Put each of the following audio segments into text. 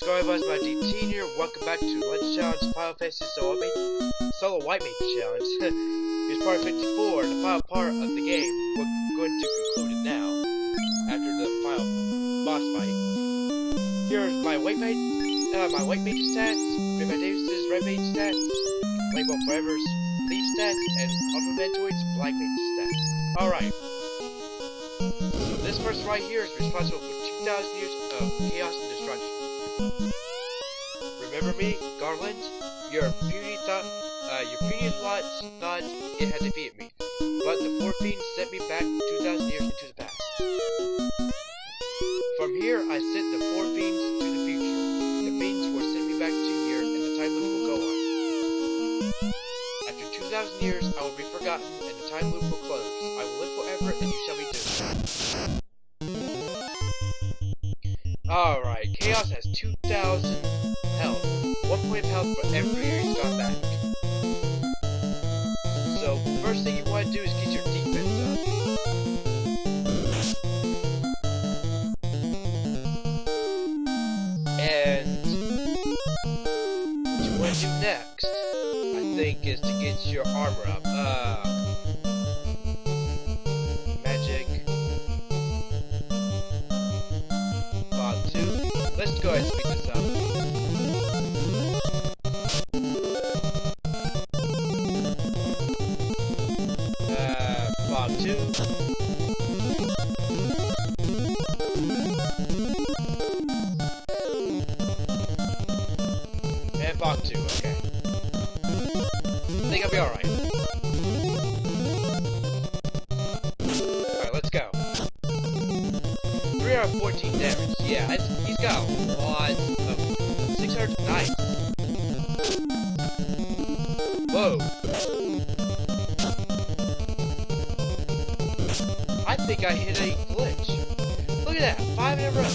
What's going on, my D-Teen here? Welcome back to Let's Challenge Final Fantasy Solo White Mage Challenge. Here's part 54, the final part of the game. We're going to conclude it now, after the final boss fight. Here's my White Mage stats, Prima Davis's Red Mage stats, Rainbow Forever's Leaf stats, and Ultra Ventoid's Black Mage stats. Alright. So this person right here is responsible for 2,000 years of chaos and destruction. Remember me, Garland? Your puny thought it had defeated me, but the four fiends sent me back 2,000 years into the past. From here, I sent the four fiends to the future. The fiends will send me back to here, and the time loop will go on. After 2,000 years, I will be forgotten, and the time loop will close. I will live forever, and you shall be doomed. Alright, Chaos has 2,000 health. 1 point of health for every year he's gone back. So, first thing you want to do is get your defense up. And what you want to do next, I think, is to get your armor up. Magic. Fog 2. Let's go ahead and speed this up. Fog 2. And Fog 2, okay. I think I'll be alright. Alright, let's go. 314 damage. Yeah, he's got a lot of 600. Nice. Whoa. I think I hit a glitch. Look at that, 5 in a row.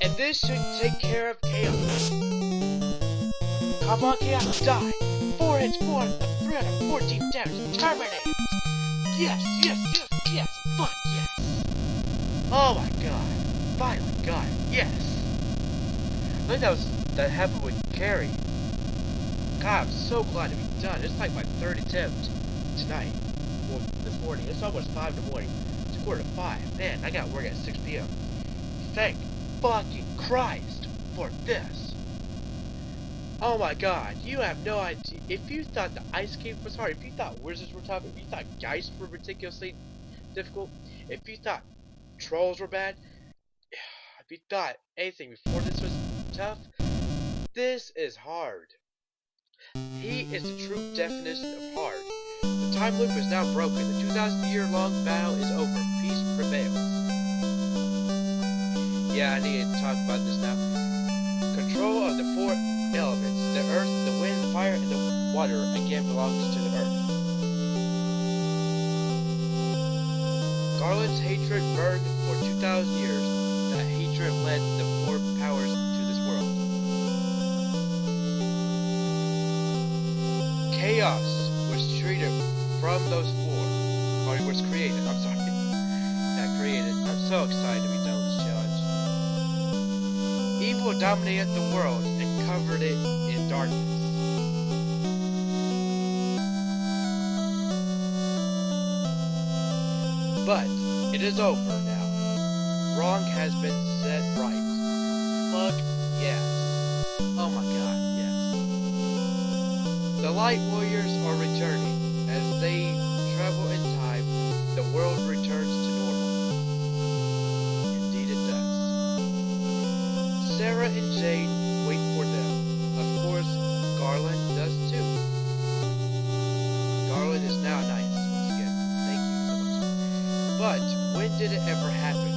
And this should take care of Chaos. Come on, Chaos, die. 4 hits, 314 damage. Terminate. Yes, yes, yes, yes. Fuck yes. Oh my god. Finally got it. Yes. I think that happened with Carrie. God, I'm so glad to be done. It's like my 3rd attempt tonight. Well, this morning. It's almost 5 in the morning. It's 4:45. Man, I got work at 6 p.m. Thank fucking Christ for this. Oh my god, you have no idea. If you thought the Ice Cave was hard, if you thought Wizards were tough, if you thought Geist were ridiculously difficult, if you thought Trolls were bad, if you thought anything before this was tough, this is hard. He is the true definition of hard. The time loop is now broken. The 2,000-year-long battle is over. Peace prevails. Yeah, I need to talk about this now. Control of the 4 elements. The earth, the wind, the fire, and the water again belongs to the earth. Garland's hatred burned for 2,000 years. That hatred led the 4 powers to this world. Chaos was treated from those 4. Or it was created, I'm sorry. Not created. I'm so excited to be done with this challenge. Evil dominated the world and covered it in darkness. But it is over now. Wrong has been set right. Fuck yes. Oh my god, yes. The Light Warriors are returning. As they travel in time, the world returns to normal. Indeed it does. Sarah and Jade wait for them. Of course, Garland does too. Garland is now nice. Once again, thank you so much. But when did it ever happen?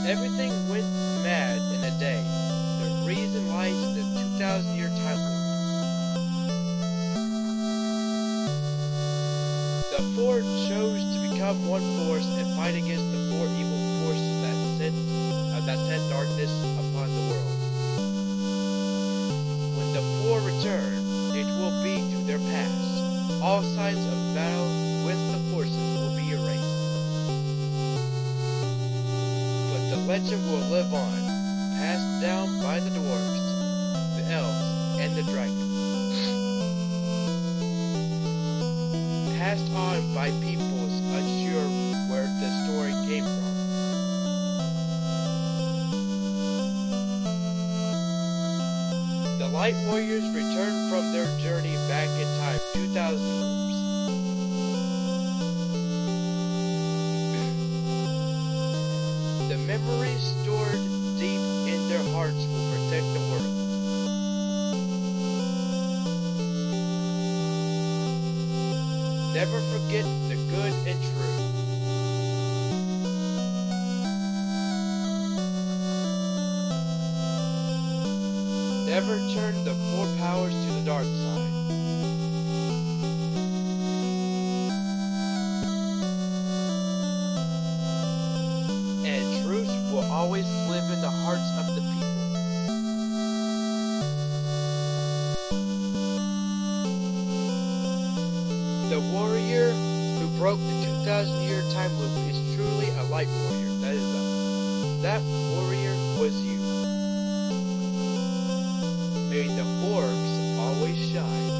Everything went mad in a day. The reason lies in the 2,000-year time loop. The 4 chose to become one force and fight against the 4 evil forces that sent darkness upon the world. When the 4 return, it will be to their past. all signs of battle with the forces will be erased. But the legend will live on, passed down by the dwarves, the elves, and the dragons. Passed on by peoples unsure where the story came from. The Light Warriors returned from their journey back in time 2,000 years. The memories stored deep in their hearts will protect the world. Never forget the good and true. Never turn the four powers to the dark side. And truth will always live in the hearts of the people. The warrior who broke the 2,000-year time loop is truly a light warrior. That is us. That warrior was you. May the orbs always shine.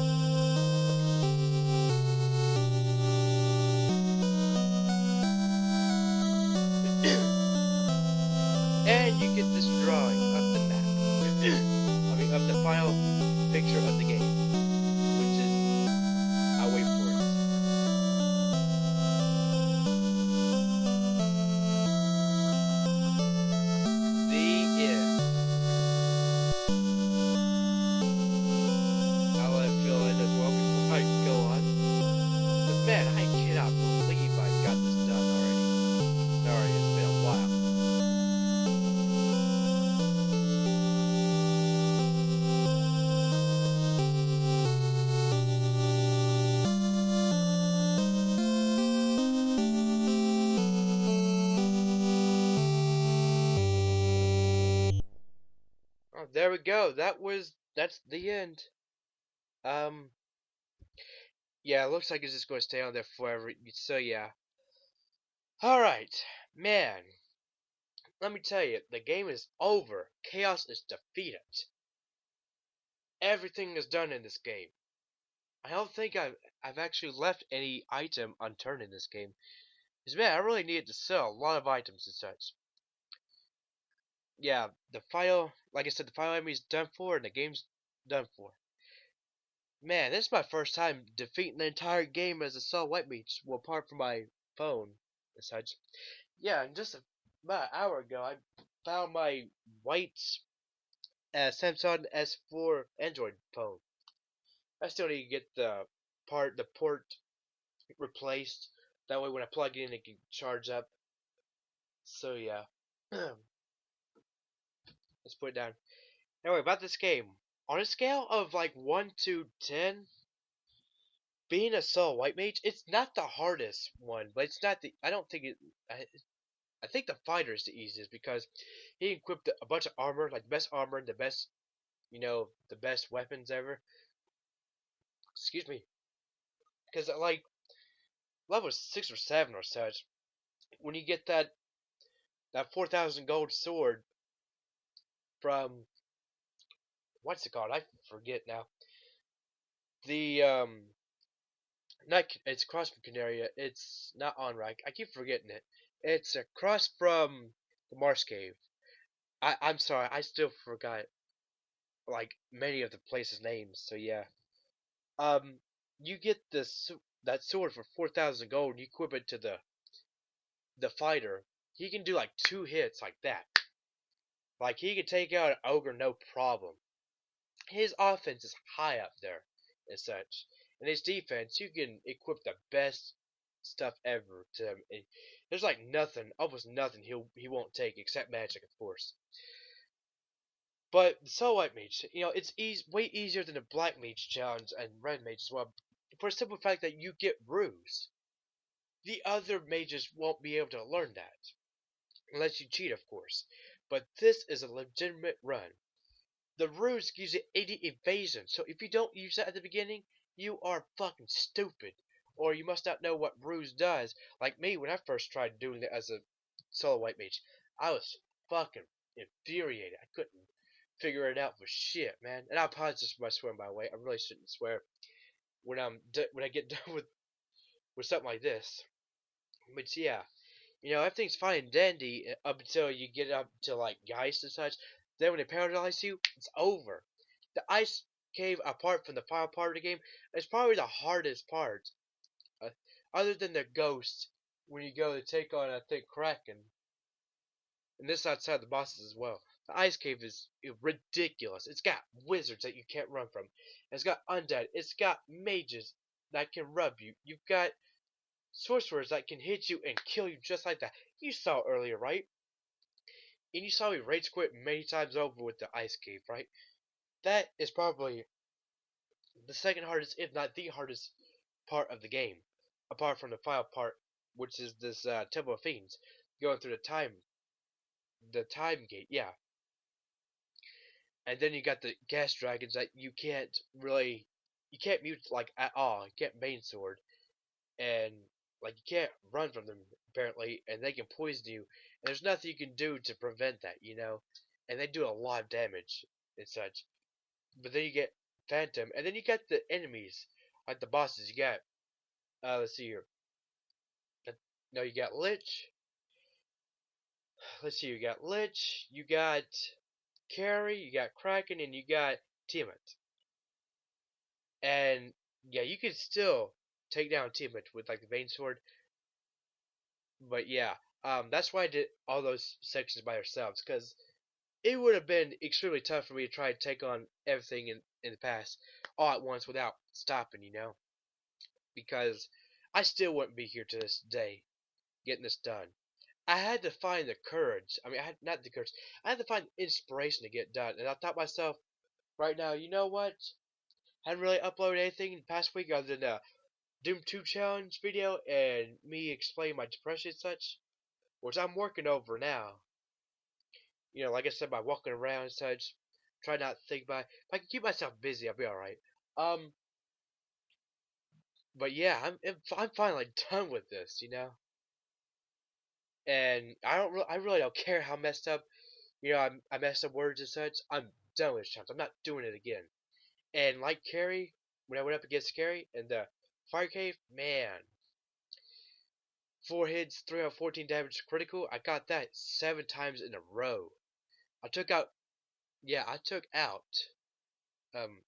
And you get this drawing of the map. Of the final picture of the game. Which is, I'll wait for it. The end. I'll let Phil in as well before I go on. But man, I cannot believe I got this done already. Sorry, it's been a while. Oh, there we go. That's the end. Um, yeah, it looks like it's just going to stay on there forever. So yeah. Alright, man. Let me tell you, the game is over. Chaos is defeated. Everything is done in this game. I don't think I've actually left any item unturned in this game. Because man, I really needed to sell a lot of items and such. Yeah, like I said, the final enemy is done for and the game's done for. Man, this is my first time defeating the entire game as a Solo White Mage, well, apart from my phone and such. Yeah, and just about an hour ago, I found my white Samsung S4 Android phone. I still need to get the port replaced. That way, when I plug it in, it can charge up. So yeah, let's put it down. Anyway, about this game. On a scale of like 1 to 10, being a Solo White Mage, it's not the hardest one, but it's not the. I don't think it. I think the fighter is the easiest because he equipped a bunch of armor, like the best armor, the best, the best weapons ever. Excuse me, because like level 6 or 7 or such, when you get that 4,000 gold sword from what's it called? I forget now. The not it's across from Canaria. It's not on rank. I keep forgetting it. It's across from the Marsh Cave. I'm sorry. I still forgot like many of the places' names. So yeah. Um, you get that sword for 4,000 gold. And you equip it to the fighter. He can do like 2 hits like that. Like he can take out an ogre no problem. His offense is high up there and such. And his defense, you can equip the best stuff ever to him. And there's like nothing, almost nothing he won't take except magic, of course. But the Soul White Mage, it's way easier than the Black Mage challenge and Red Mage as well. For the simple fact that you get ruse. The other mages won't be able to learn that. Unless you cheat, of course. But this is a legitimate run. The ruse gives you 80 evasion, so if you don't use that at the beginning, You are fucking stupid. Or you must not know what Bruise does. Like me, when I first tried doing it as a Solo White Mage, I was fucking infuriated. I couldn't figure it out for shit, man. And I apologize for my swearing, by the way. I really shouldn't swear when when I get done with something like this. But yeah, everything's fine and dandy up until you get up to like ice and such. Then when they paralyze you, it's over. The ice cave, apart from the final part of the game, is probably the hardest part. Uh, Other than the ghosts, when you go to take on, I think, Kraken, and this outside the bosses as well. The ice cave is ridiculous. It's got wizards that you can't run from. It's got undead. It's got mages that can rub you. You've got sorcerers that can hit you and kill you just like that. You saw earlier, right? And you saw me rage quit many times over with the ice cave, right? That is probably the second hardest, if not the hardest, part of the game, apart from the final part, which is this Temple of Fiends, going through the time gate, yeah. And then you got the gas dragons that you can't mute like at all. You can't main sword, and like you can't run from them apparently, and they can poison you. And there's nothing you can do to prevent that. And they do a lot of damage and such. But then you get Phantom, and then you got the enemies, like the bosses. You got let's see here. No, you got Lich. Let's see, you got Lich, you got Carry, you got Kraken, and you got Tiamat. And yeah, you can still take down Tiamat with like the Vein Sword. But yeah, that's why I did all those sections by ourselves, because it would have been extremely tough for me to try to take on everything in the past all at once without stopping. Because I still wouldn't be here to this day getting this done. I had to find the courage. I mean, I had not the courage. I had to find inspiration to get done. And I thought myself, right now, you know what? I hadn't really uploaded anything in the past week other than a Doom 2 challenge video and me explaining my depression and such, which I'm working over now. Like I said, by walking around and such, try not to think about it. If I can keep myself busy, I'll be alright. But yeah, I'm finally done with this. And I really don't care how messed up I messed up words and such. I'm done with challenge. I'm not doing it again. And like Carrie, when I went up against Carrie in the Fire Cave, man, 4 hits, 314 damage critical. I got that 7 times in a row. I took out, yeah, I took out, um,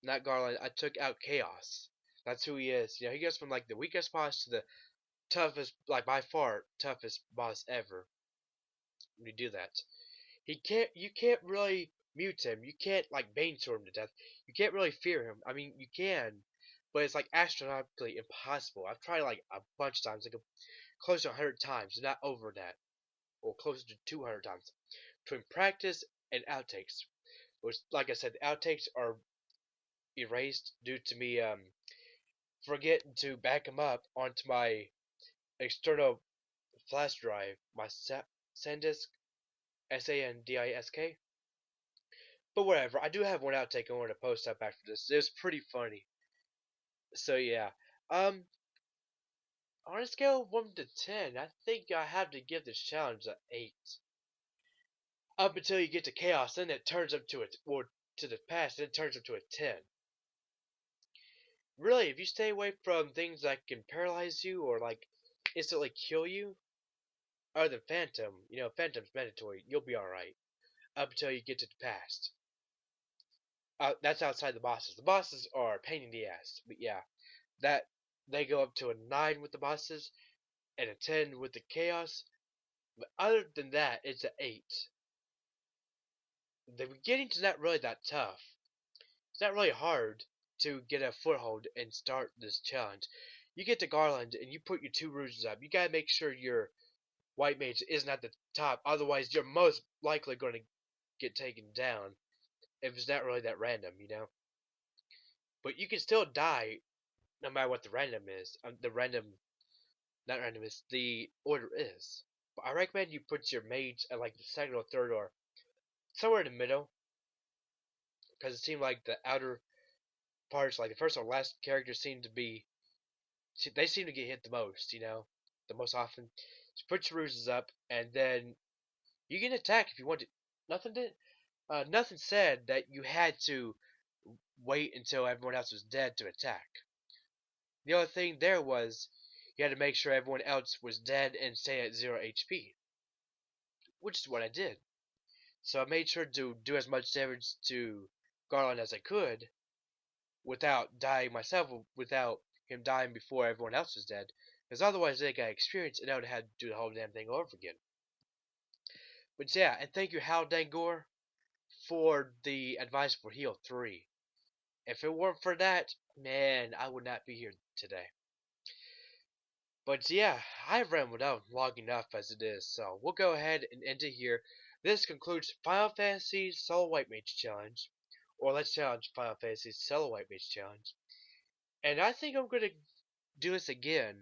not Garland. I took out Chaos. That's who he is. He goes from like the weakest boss to the toughest, like by far toughest boss ever. When you do that. You can't really mute him. You can't like Bainsword him to death. You can't really fear him. I mean, you can, but it's like astronomically impossible. I've tried like a bunch of times, like close to 100 times, not over that, or closer to 200 times, between practice and outtakes. Which, like I said, the outtakes are erased due to me forgetting to back them up onto my external flash drive, my SanDisk, SanDisk. But whatever, I do have one outtake I want to post up after this. It was pretty funny. So yeah. Um on a scale of 1 to 10, I think I have to give this challenge an 8. Up until you get to chaos, then it turns up to to the past, then it turns up to a 10. Really, if you stay away from things that can paralyze you or like instantly kill you, other than Phantom, Phantom's mandatory, you'll be alright. Up until you get to the past. That's outside the bosses. The bosses are a pain in the ass, but yeah, that they go up to a 9 with the bosses and a 10 with the chaos. But other than that, it's an 8. The beginning's not really that tough. It's not really hard to get a foothold and start this challenge. You get to Garland and you put your 2 rouges up. You gotta make sure your white mage isn't at the top, otherwise you're most likely going to get taken down if it's not really that random. But you can still die no matter what the random is. Not random is, the order is. But I recommend you put your mage at like the second or third or somewhere in the middle, because it seemed like the outer parts, like the first or last characters seem to be, they seem to get hit the most, you know, the most often. So put your ruses up, and then you can attack if you want to. Nothing did, nothing said that you had to wait until everyone else was dead to attack. The only thing there was you had to make sure everyone else was dead and stay at 0 HP, which is what I did. So I made sure to do as much damage to Garland as I could without dying myself, without him dying before everyone else was dead, because otherwise they got experience and I would have had to do the whole damn thing over again. But yeah, and thank you Hal Dangor for the advice for Heal 3. If it weren't for that, man, I would not be here today. But yeah, I've rambled out long enough as it is, so we'll go ahead and end it here. This concludes Final Fantasy Solo White Mage Challenge, or Let's Challenge Final Fantasy Solo White Mage Challenge. And I think I'm gonna do this again.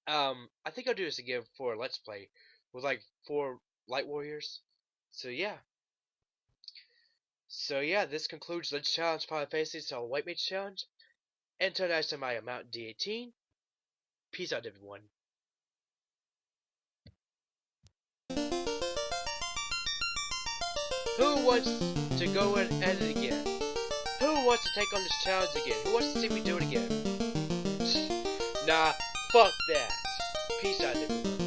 I think I'll do this again for Let's Play with like 4 Light Warriors. So yeah. This concludes Let's Challenge Final Fantasy Solo White Mage Challenge. Until next time, I am Mountain D18. Peace out, everyone. Who wants to go and end it again? Who wants to take on this challenge again? Who wants to see me do it again? Nah, fuck that. Peace out, everyone.